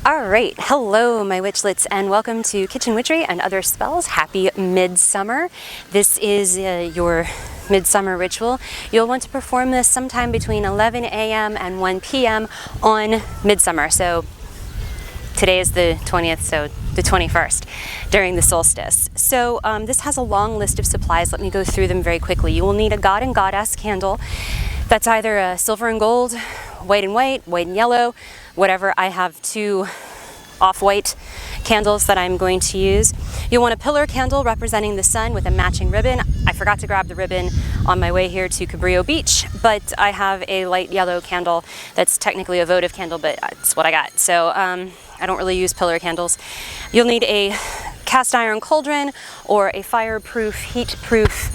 All right, hello my witchlets and welcome to Kitchen Witchery and Other Spells. Happy Midsummer. This is your Midsummer Ritual. You'll want to perform this sometime between 11 a.m. and 1 p.m. on Midsummer. So today is the 20th, so the 21st during the solstice. So this has a long list of supplies. Let me go through them very quickly. You will need a god and goddess candle. That's either a silver and gold, white and yellow, whatever. I have two off-white candles that I'm going to use. You'll want a pillar candle representing the sun with a matching ribbon. I forgot to grab the ribbon on my way here to Cabrillo Beach, but I have a light yellow candle that's technically a votive candle, but it's what I got. So I don't really use pillar candles. You'll need a cast iron cauldron or a fireproof, heat-proof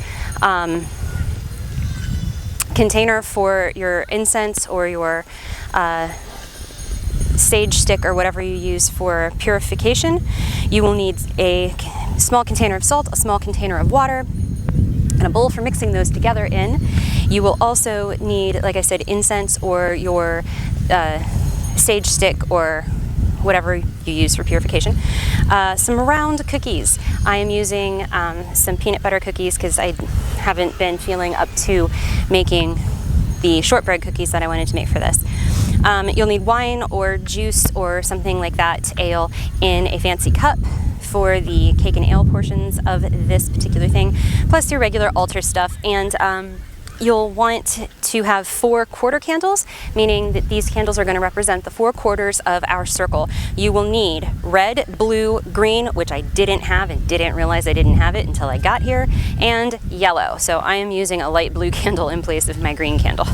container for your incense or your sage stick or whatever you use for purification. You will need a small container of salt, a small container of water, and a bowl for mixing those together in. You will also need, like I said, incense or your sage stick or whatever you use for purification. Some round cookies. I am using some peanut butter cookies because I haven't been feeling up to making the shortbread cookies that I wanted to make for this. You'll need wine or juice or something like that, ale, in a fancy cup for the cake and ale portions of this particular thing, plus your regular altar stuff. And you'll want to have 4 quarter candles, meaning that these candles are going to represent the 4 quarters of our circle. You will need red, blue, green, which I didn't have and didn't realize I didn't have it until I got here, and yellow. So I am using a light blue candle in place of my green candle.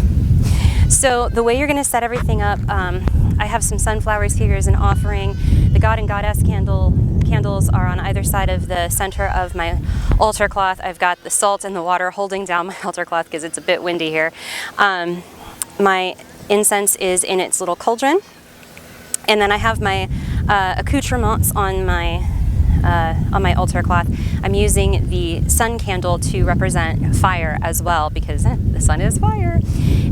So the way you're going to set everything up, I have some sunflowers here as an offering. The god and goddess candles are on either side of the center of my altar cloth. I've got the salt and the water holding down my altar cloth because it's a bit windy here. My incense is in its little cauldron. And then I have my accoutrements on my altar cloth. I'm using the sun candle to represent fire as well because the sun is fire.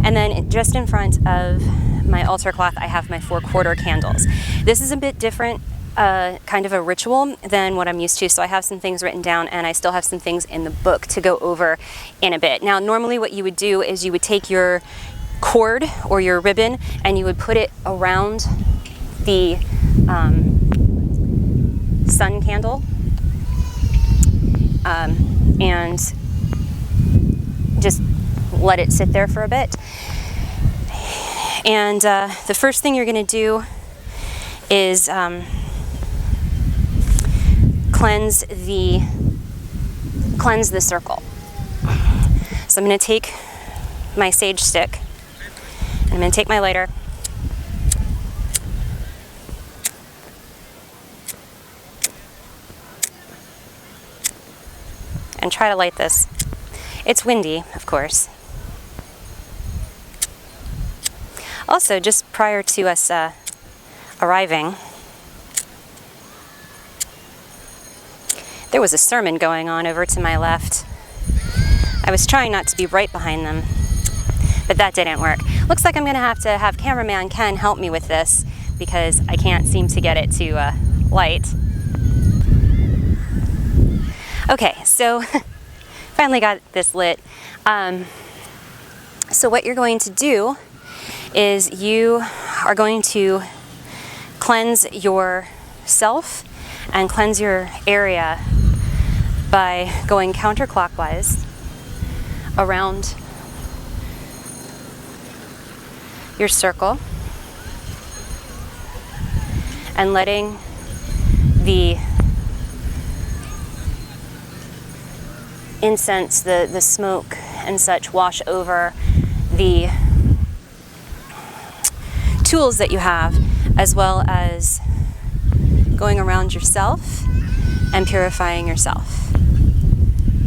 And then just in front of my altar cloth, I have my 4 quarter candles. This is a bit different kind of a ritual than what I'm used to. So I have some things written down and I still have some things in the book to go over in a bit. Now, normally what you would do is you would take your cord or your ribbon and you would put it around the sun candle and just let it sit there for a bit. And the first thing you're going to do is cleanse the circle. So I'm going to take my sage stick and I'm going to take my lighter and try to light this. It's windy, of course. Also, just prior to us arriving, there was a sermon going on over to my left. I was trying not to be right behind them, but that didn't work. Looks like I'm going to have cameraman Ken help me with this because I can't seem to get it to light. Okay, so finally got this lit. So what you're going to do is you are going to cleanse yourself and cleanse your area by going counterclockwise around your circle and letting the incense, the smoke and such wash over the tools that you have, as well as going around yourself and purifying yourself.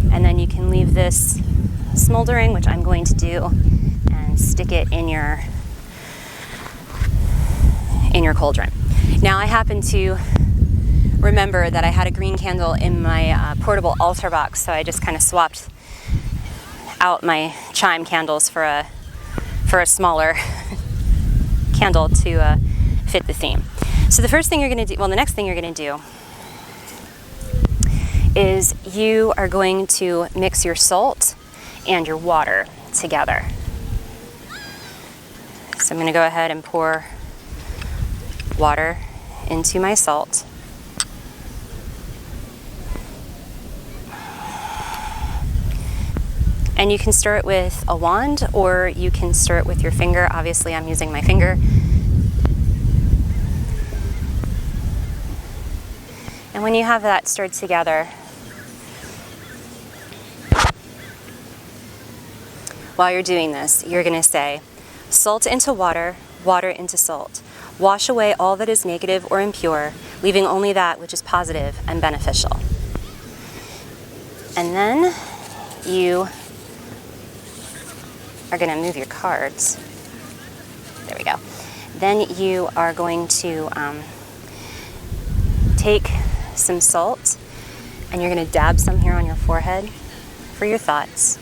And then you can leave this smoldering, which I'm going to do, and stick it in your cauldron. Now I happen to remember that I had a green candle in my portable altar box, so I just kind of swapped out my chime candles for a smaller candle to fit the theme. So the first thing you're going to do, well, the next thing you're going to do is you are going to mix your salt and your water together. So I'm going to go ahead and pour water into my salt. And you can stir it with a wand or you can stir it with your finger. Obviously, I'm using my finger. And when you have that stirred together, while you're doing this, you're going to say, salt into water, water into salt. Wash away all that is negative or impure, leaving only that which is positive and beneficial. And then you are going to move your cards. There we go. Then you are going to take some salt and you're going to dab some here on your forehead for your thoughts,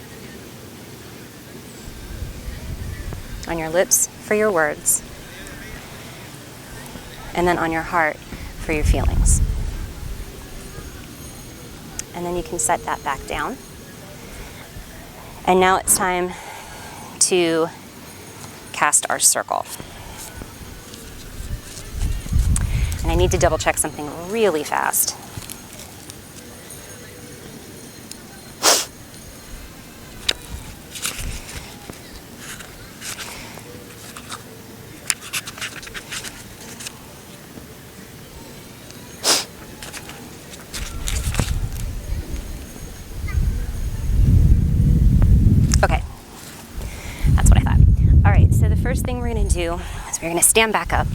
on your lips for your words, and then on your heart for your feelings. And then you can set that back down. And now it's time to cast our circle. And I need to double check something really fast. Okay, that's what I thought. All right, so the first thing we're going to do is we're going to stand back up.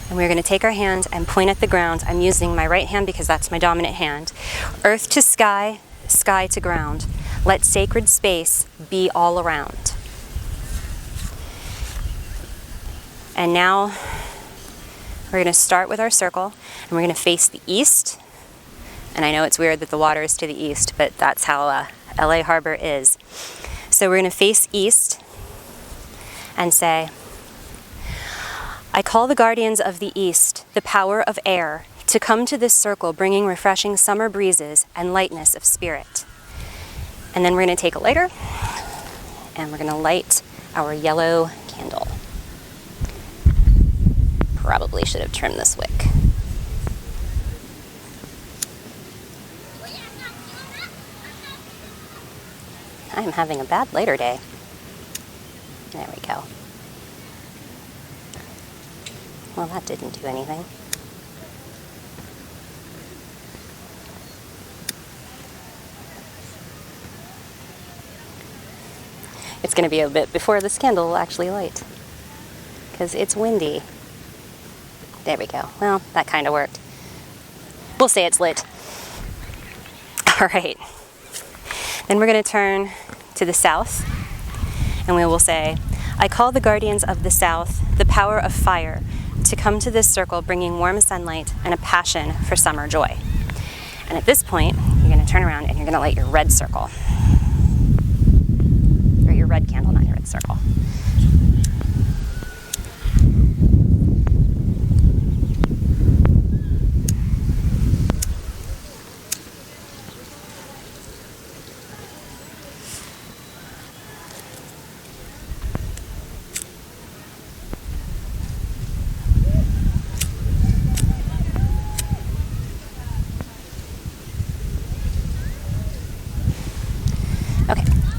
And we're going to take our hand and point at the ground. I'm using my right hand because that's my dominant hand. Earth to sky, sky to ground. Let sacred space be all around. And now we're going to start with our circle and we're going to face the east. And I know it's weird that the water is to the east, but that's how LA Harbor is. So we're going to face east and say, I call the guardians of the east, the power of air, to come to this circle, bringing refreshing summer breezes and lightness of spirit. And then we're going to take a lighter and we're going to light our yellow candle. Probably should have trimmed this wick. I'm having a bad lighter day. There we go. Well, that didn't do anything. It's going to be a bit before this candle will actually light, because it's windy. There we go. Well, that kind of worked. We'll say it's lit. All right. Then we're going to turn to the south, and we will say, I call the guardians of the south, the power of fire, to come to this circle, bringing warm sunlight and a passion for summer joy. And at this point, you're going to turn around and you're going to light your red circle. Or your red candle, not your red circle.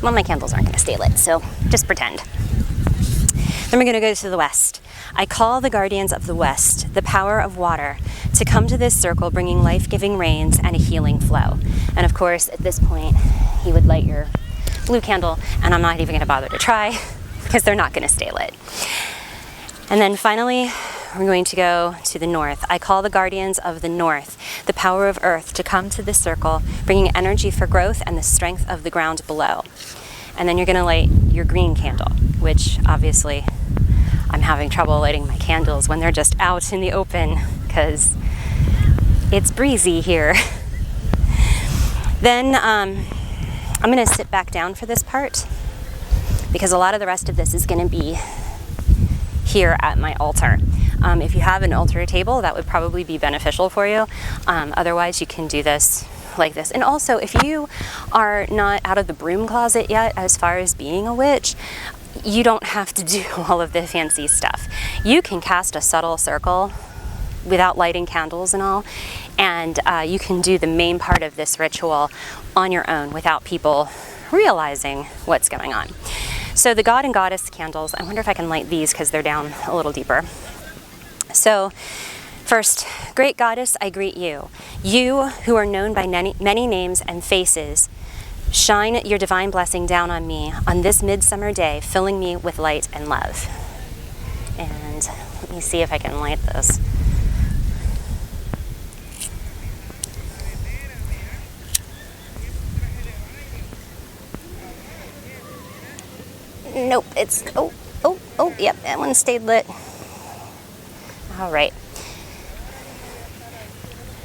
Well, my candles aren't going to stay lit, so just pretend. Then we're going to go to the west. I call the guardians of the west, the power of water, to come to this circle, bringing life-giving rains and a healing flow. And of course, at this point, you would light your blue candle, and I'm not even going to bother to try because they're not going to stay lit. And then finally, we're going to go to the north. I call the guardians of the north, the power of earth, to come to this circle, bringing energy for growth and the strength of the ground below. And then you're going to light your green candle, which obviously I'm having trouble lighting my candles when they're just out in the open because it's breezy here. Then I'm going to sit back down for this part because a lot of the rest of this is going to be here at my altar. If you have an altar table, that would probably be beneficial for you. Otherwise, you can do this like this. And also, if you are not out of the broom closet yet as far as being a witch, you don't have to do all of the fancy stuff. You can cast a subtle circle without lighting candles and all, and you can do the main part of this ritual on your own without people realizing what's going on. So the god and goddess candles, I wonder if I can light these because they're down a little deeper. So first, great goddess, I greet you. You who are known by many names and faces, shine your divine blessing down on me on this midsummer day, filling me with light and love. And let me see if I can light this. Nope, it's, yep, that one stayed lit. All right.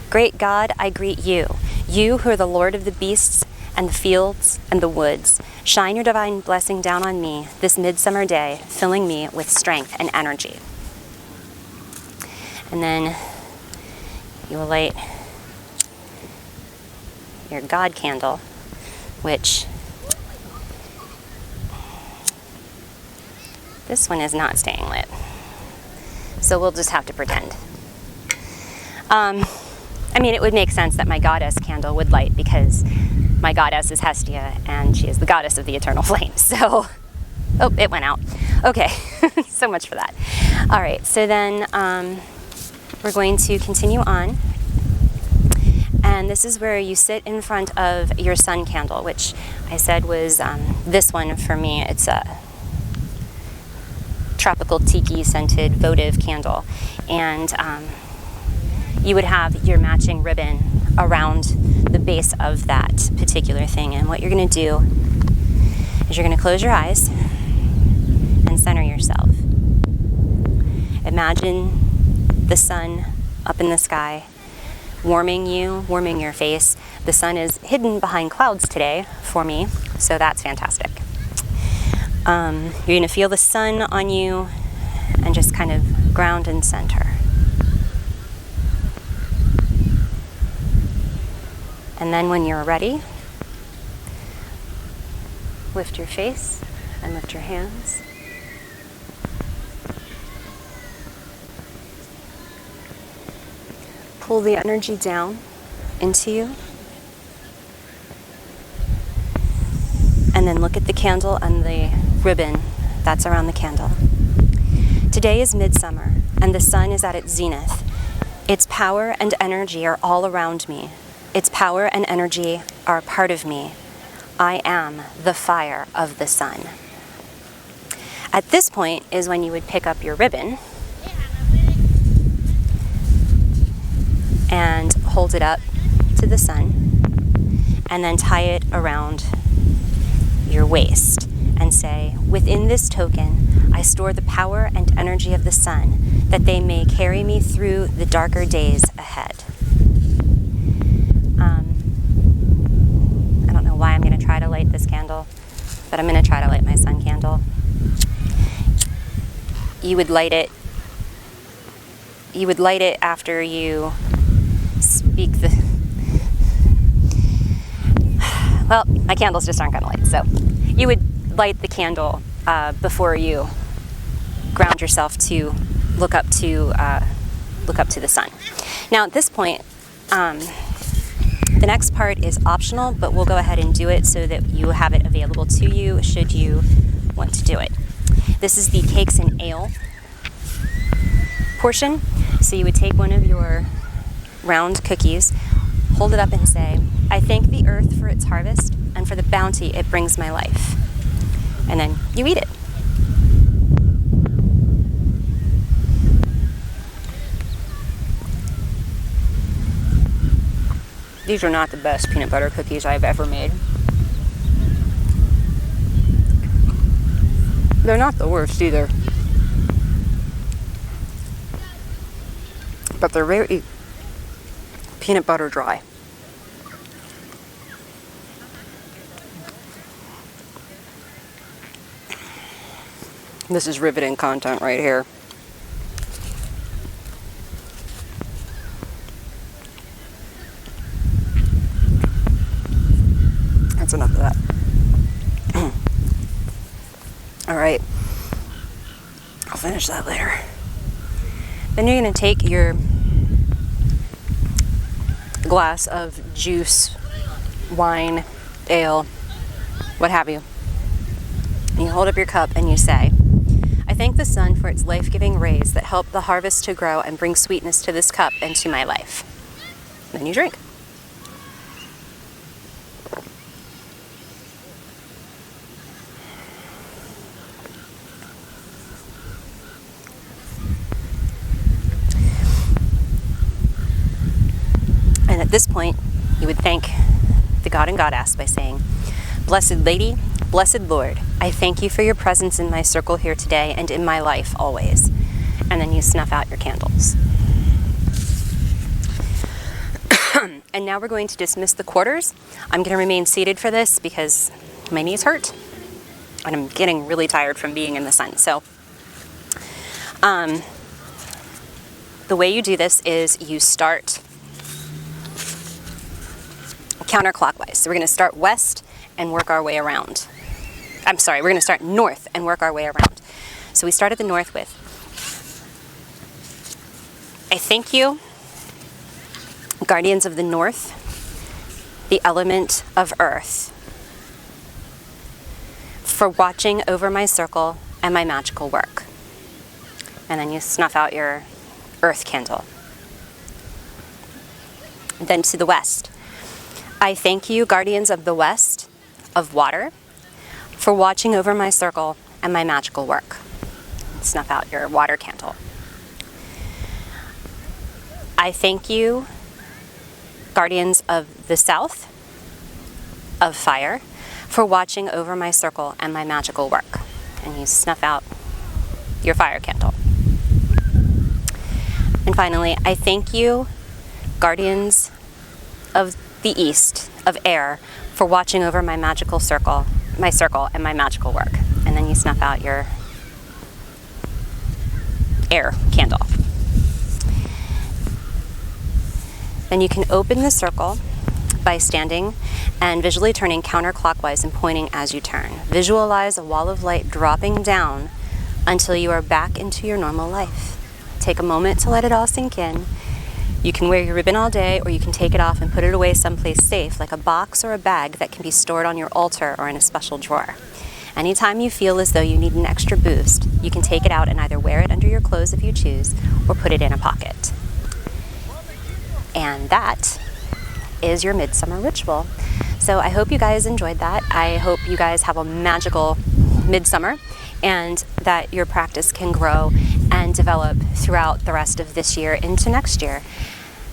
Great God, I greet you. You who are the Lord of the beasts and the fields and the woods. Shine your divine blessing down on me this midsummer day, filling me with strength and energy. And then you will light your God candle, which this one is not staying lit. So we'll just have to pretend. I mean, it would make sense that my goddess candle would light because my goddess is Hestia and she is the goddess of the eternal flame. So, oh, it went out. Okay, so much for that. All right, so then we're going to continue on. And this is where you sit in front of your sun candle, which I said was this one for me. It's a tropical tiki scented votive candle, and you would have your matching ribbon around the base of that particular thing. And what you're going to do is you're going to close your eyes and center yourself. Imagine the sun up in the sky, warming you, warming your face. The sun is hidden behind clouds today for me, so that's fantastic. You're going to feel the sun on you and just kind of ground and center. And then when you're ready, lift your face and lift your hands. Pull the energy down into you. And then look at the candle and the ribbon that's around the candle. Today is midsummer, and the sun is at its zenith. Its power and energy are all around me. Its power and energy are a part of me. I am the fire of the sun. At this point is when you would pick up your ribbon and hold it up to the sun, and then tie it around your waist and say, within this token, I store the power and energy of the sun, that they may carry me through the darker days ahead. I don't know why I'm going to try to light this candle, but I'm going to try to light my sun candle. You would light it after you speak the... Well, my candles just aren't going to light, so you would light the candle before you ground yourself to look up to the sun. Now, at this point, the next part is optional, but we'll go ahead and do it so that you have it available to you should you want to do it. This is the cakes and ale portion. So you would take one of your round cookies, hold it up and say, I thank the earth for its harvest and for the bounty it brings my life. And then you eat it. These are not the best peanut butter cookies I've ever made. They're not the worst either. But they're very peanut butter dry. This is riveting content right here. finish that later. Then you're going to take your glass of juice, wine, ale, what have you, and you hold up your cup and you say, I thank the sun for its life-giving rays that help the harvest to grow and bring sweetness to this cup and to my life. Then you drink. And at this point, you would thank the God and Goddess by saying, Blessed Lady, Blessed Lord, I thank you for your presence in my circle here today and in my life always. And then you snuff out your candles. And now we're going to dismiss the quarters. I'm going to remain seated for this because my knees hurt and I'm getting really tired from being in the sun. So the way you do this is you start counterclockwise. So we're going to start west and work our way around. I'm sorry, we're going to start north and work our way around. So we start at the north with, I thank you, guardians of the north, the element of earth, for watching over my circle and my magical work. And then you snuff out your earth candle. Then to the west, I thank you, guardians of the west, of water, for watching over my circle and my magical work. Snuff out your water candle. I thank you, guardians of the south, of fire, for watching over my circle and my magical work. And you snuff out your fire candle. And finally, I thank you, guardians of the east, of air, for watching over my magical circle, my circle, and my magical work. And then you snuff out your air candle. Then you can open the circle by standing and visually turning counterclockwise and pointing as you turn. Visualize a wall of light dropping down until you are back into your normal life. Take a moment to let it all sink in. You can wear your ribbon all day, or you can take it off and put it away someplace safe, like a box or a bag that can be stored on your altar or in a special drawer. Anytime you feel as though you need an extra boost, you can take it out and either wear it under your clothes if you choose, or put it in a pocket. And that is your Midsummer Ritual. So I hope you guys enjoyed that. I hope you guys have a magical midsummer and that your practice can grow and develop throughout the rest of this year into next year.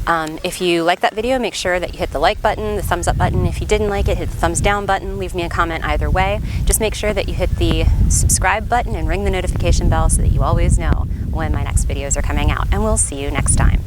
If you like that video, make sure that you hit the like button, the thumbs up button. If you didn't like it, hit the thumbs down button. Leave me a comment either way. Just make sure that you hit the subscribe button and ring the notification bell so that you always know when my next videos are coming out. And we'll see you next time.